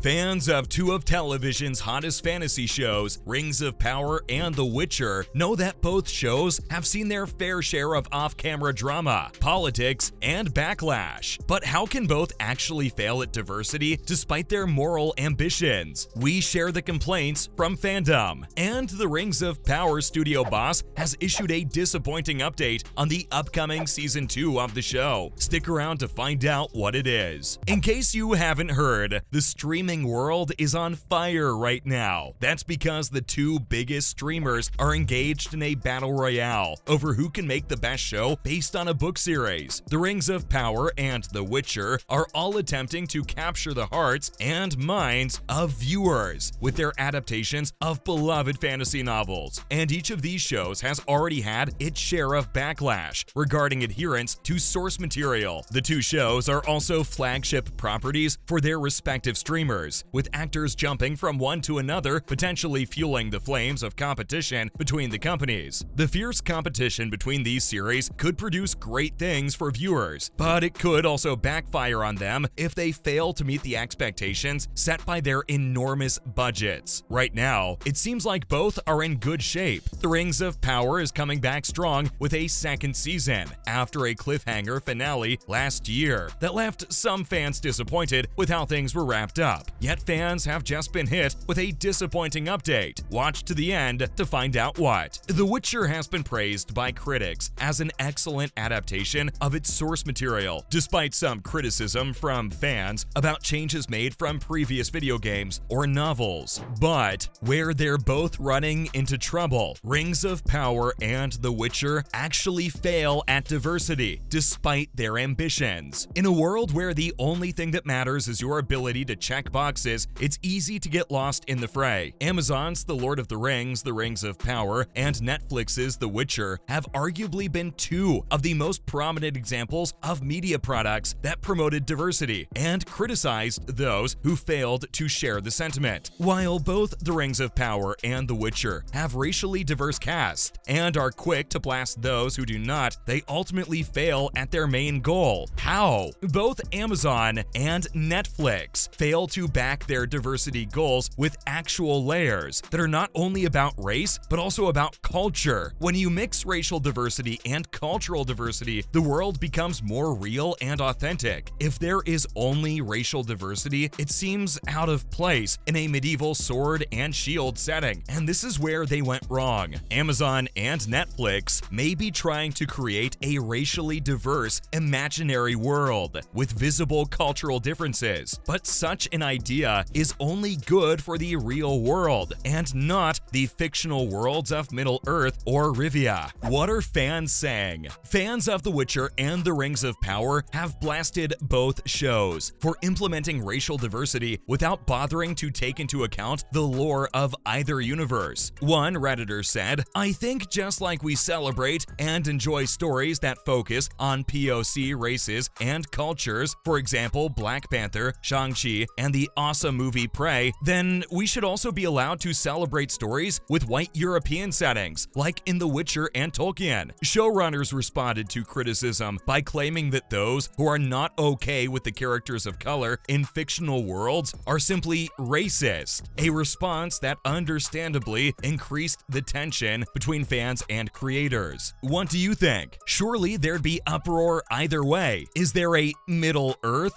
Fans of two of television's hottest fantasy shows, Rings of Power and The Witcher, know that both shows have seen their fair share of off-camera drama, politics, and backlash. But how can both actually fail at diversity despite their moral ambitions? We share the complaints from fandom, and the Rings of Power studio boss has issued a disappointing update on the upcoming season 2 of the show. Stick around to find out what it is. In case you haven't heard, the streaming world is on fire right now. That's because the two biggest streamers are engaged in a battle royale over who can make the best show based on a book series. The Rings of Power and The Witcher are all attempting to capture the hearts and minds of viewers with their adaptations of beloved fantasy novels. And each of these shows has already had its share of backlash regarding adherence to source material. The two shows are also flagship properties for their respective streamers, with actors jumping from one to another, potentially fueling the flames of competition between the companies. The fierce competition between these series could produce great things for viewers, but it could also backfire on them if they fail to meet the expectations set by their enormous budgets. Right now, it seems like both are in good shape. The Rings of Power is coming back strong with a second season after a cliffhanger finale last year that left some fans disappointed with how things were wrapped up. Yet fans have just been hit with a disappointing update. Watch to the end to find out what. The Witcher has been praised by critics as an excellent adaptation of its source material, despite some criticism from fans about changes made from previous video games or novels. But where they're both running into trouble, Rings of Power and The Witcher actually fail at diversity despite their ambitions. In a world where the only thing that matters is your ability to check boxes, it's easy to get lost in the fray. Amazon's The Lord of the Rings, The Rings of Power, and Netflix's The Witcher have arguably been two of the most prominent examples of media products that promoted diversity and criticized those who failed to share the sentiment. While both The Rings of Power and The Witcher have racially diverse casts and are quick to blast those who do not, they ultimately fail at their main goal. How? Both Amazon and Netflix fail to back their diversity goals with actual layers that are not only about race, but also about culture. When you mix racial diversity and cultural diversity, the world becomes more real and authentic. If there is only racial diversity, it seems out of place in a medieval sword and shield setting, and this is where they went wrong. Amazon and Netflix may be trying to create a racially diverse imaginary world with visible cultural differences, but such an idea is only good for the real world and not the fictional worlds of Middle-earth or Rivia. What are fans saying? Fans of The Witcher and The Rings of Power have blasted both shows for implementing racial diversity without bothering to take into account the lore of either universe. One Redditor said, "I think just like we celebrate and enjoy stories that focus on POC races and cultures, for example Black Panther, Shang-Chi, and the awesome movie Prey, then we should also be allowed to celebrate stories with white European settings, like in The Witcher and Tolkien." Showrunners responded to criticism by claiming that those who are not okay with the characters of color in fictional worlds are simply racist, a response that understandably increased the tension between fans and creators. What do you think? Surely there'd be uproar either way. Is there a Middle-earth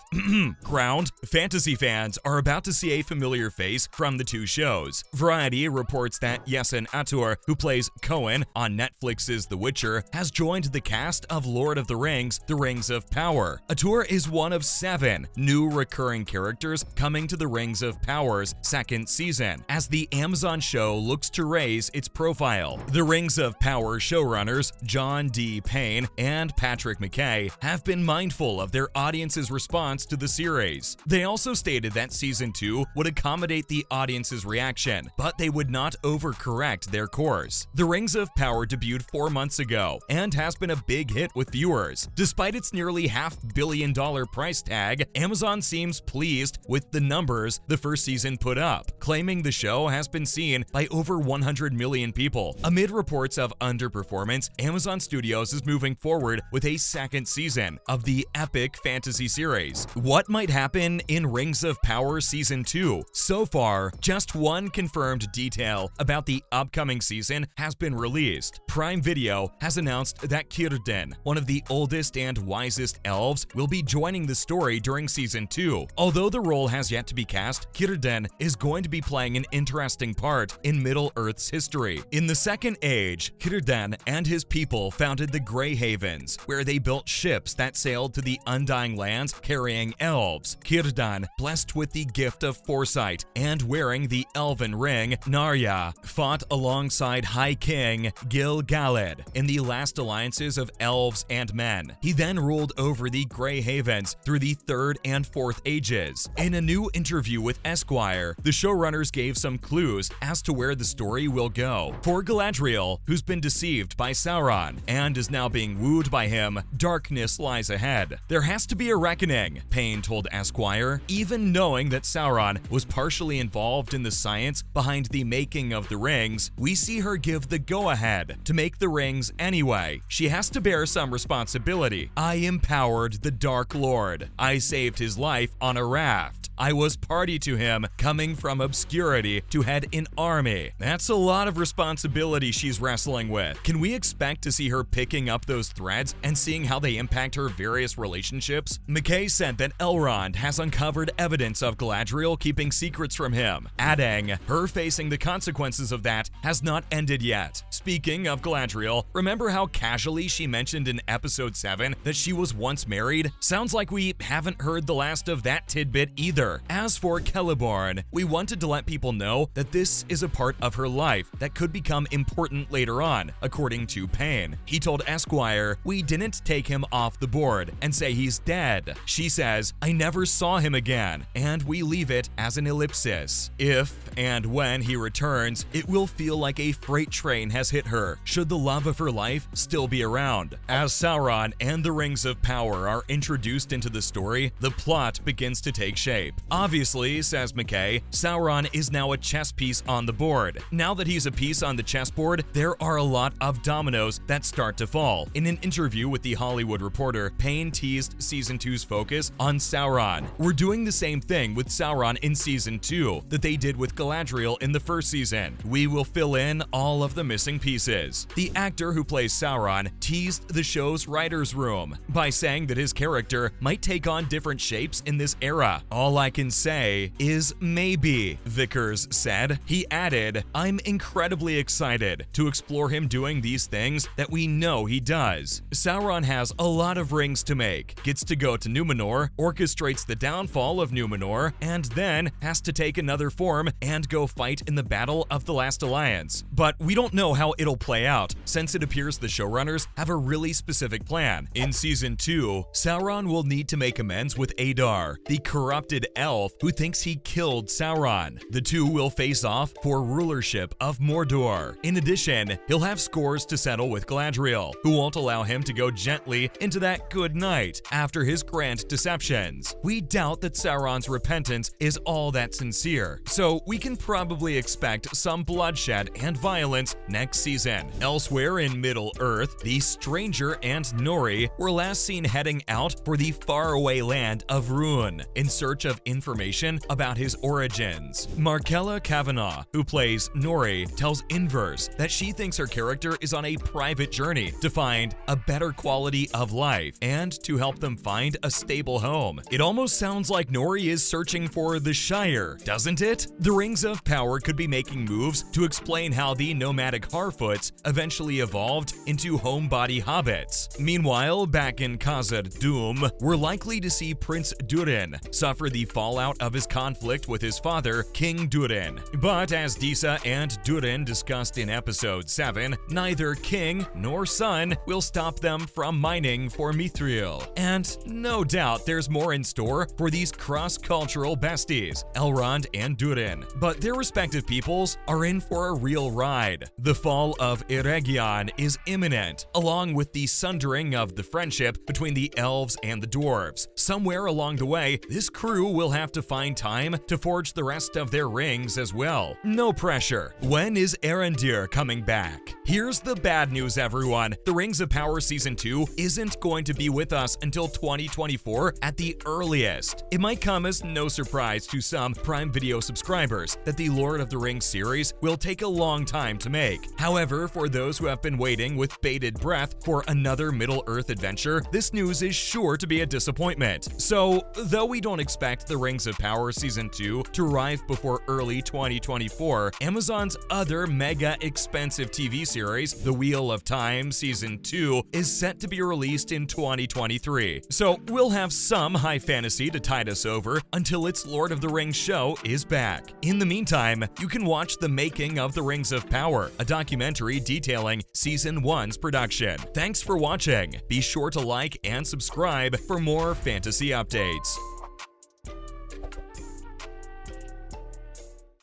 ground? Fantasy fans are about to see a familiar face from the two shows. Variety reports that Yesen Atur, who plays Cohen on Netflix's The Witcher, has joined the cast of Lord of the Rings, The Rings of Power. Atur is one of 7 new recurring characters coming to The Rings of Power's second season, as the Amazon show looks to raise its profile. The Rings of Power showrunners John D. Payne and Patrick McKay have been mindful of their audience's response to the series. They also stated that season 2 would accommodate the audience's reaction, but they would not overcorrect their course. The Rings of Power debuted 4 months ago and has been a big hit with viewers. Despite its nearly $500 million price tag, Amazon seems pleased with the numbers the first season put up, claiming the show has been seen by over 100 million people. Amid reports of underperformance, Amazon Studios is moving forward with a second season of the epic fantasy series. What might happen in Rings of Power Power Season 2. So far, just one confirmed detail about the upcoming season has been released. Prime Video has announced that Círdan, one of the oldest and wisest elves, will be joining the story during Season 2. Although the role has yet to be cast, Círdan is going to be playing an interesting part in Middle-earth's history. In the Second Age, Círdan and his people founded the Grey Havens, where they built ships that sailed to the Undying Lands carrying elves. Círdan, blessed with the gift of foresight and wearing the elven ring, Narya, fought alongside High King Gil-galad in the last alliances of elves and men. He then ruled over the Grey Havens through the Third and Fourth Ages. In a new interview with Esquire, the showrunners gave some clues as to where the story will go. For Galadriel, who's been deceived by Sauron and is now being wooed by him, darkness lies ahead. There has to be a reckoning, Payne told Esquire. Even knowing that Sauron was partially involved in the science behind the making of the rings, we see her give the go-ahead to make the rings anyway. She has to bear some responsibility. I empowered the Dark Lord. I saved his life on a raft. I was party to him coming from obscurity to head an army. That's a lot of responsibility she's wrestling with. Can we expect to see her picking up those threads and seeing how they impact her various relationships? McKay said that Elrond has uncovered evidence of Galadriel keeping secrets from him, adding, her facing the consequences of that has not ended yet. Speaking of Galadriel, remember how casually she mentioned in episode 7 that she was once married? Sounds like we haven't heard the last of that tidbit either. As for Celeborn, we wanted to let people know that this is a part of her life that could become important later on, according to Payne. He told Esquire, we didn't take him off the board and say he's dead. She says, I never saw him again, and we leave it as an ellipsis. If and when he returns, it will feel like a freight train has hit her, should the love of her life still be around. As Sauron and the Rings of Power are introduced into the story, the plot begins to take shape. Obviously, says McKay, Sauron is now a chess piece on the board. Now that he's a piece on the chessboard, there are a lot of dominoes that start to fall. In an interview with The Hollywood Reporter, Payne teased Season 2's focus on Sauron. We're doing the same thing with Sauron in Season 2 that they did with Galadriel in the first season. We will fill in all of the missing pieces. The actor who plays Sauron teased the show's writer's room by saying that his character might take on different shapes in this era. All I can say is maybe, Vickers said. He added, I'm incredibly excited to explore him doing these things that we know he does. Sauron has a lot of rings to make, gets to go to Numenor, orchestrates the downfall of Numenor, and then has to take another form and go fight in the Battle of the Last Alliance. But we don't know how it'll play out, since it appears the showrunners have a really specific plan. In Season 2, Sauron will need to make amends with Adar, the corrupted elf who thinks he killed Sauron. The two will face off for rulership of Mordor. In addition, he'll have scores to settle with Galadriel, who won't allow him to go gently into that good night after his grand deceptions. We doubt that Sauron's repentance is all that sincere, so we can probably expect some bloodshed and violence next season. Elsewhere in Middle-earth, the Stranger and Nori were last seen heading out for the faraway land of Rhûn in search of information about his origins. Markella Kavanaugh, who plays Nori, tells Inverse that she thinks her character is on a private journey to find a better quality of life and to help them find a stable home. It almost sounds like Nori is searching for the Shire, doesn't it? The Rings of Power could be making moves to explain how the nomadic Harfoots eventually evolved into homebody hobbits. Meanwhile, back in Khazad-dûm, we're likely to see Prince Durin suffer the fallout of his conflict with his father, King Durin. But as Disa and Durin discussed in episode 7, neither king nor son will stop them from mining for Mithril. And no doubt there's more in store for these cross-cultural besties, Elrond and Durin. But their respective peoples are in for a real ride. The fall of Eregion is imminent, along with the sundering of the friendship between the elves and the dwarves. Somewhere along the way, this crew will will have to find time to forge the rest of their rings as well. No pressure. When is Arondir coming back? Here's the bad news, everyone. The Rings of Power Season 2 isn't going to be with us until 2024 at the earliest. It might come as no surprise to some Prime Video subscribers that the Lord of the Rings series will take a long time to make. However, for those who have been waiting with bated breath for another Middle-earth adventure, this news is sure to be a disappointment. So, though we don't expect The Rings of Power Season 2 to arrive before early 2024, Amazon's other mega expensive TV series, The Wheel of Time Season 2, is set to be released in 2023. So we'll have some high fantasy to tide us over until its Lord of the Rings show is back. In the meantime, you can watch The Making of The Rings of Power, a documentary detailing Season 1's production. Thanks for watching. Be sure to like and subscribe for more fantasy updates.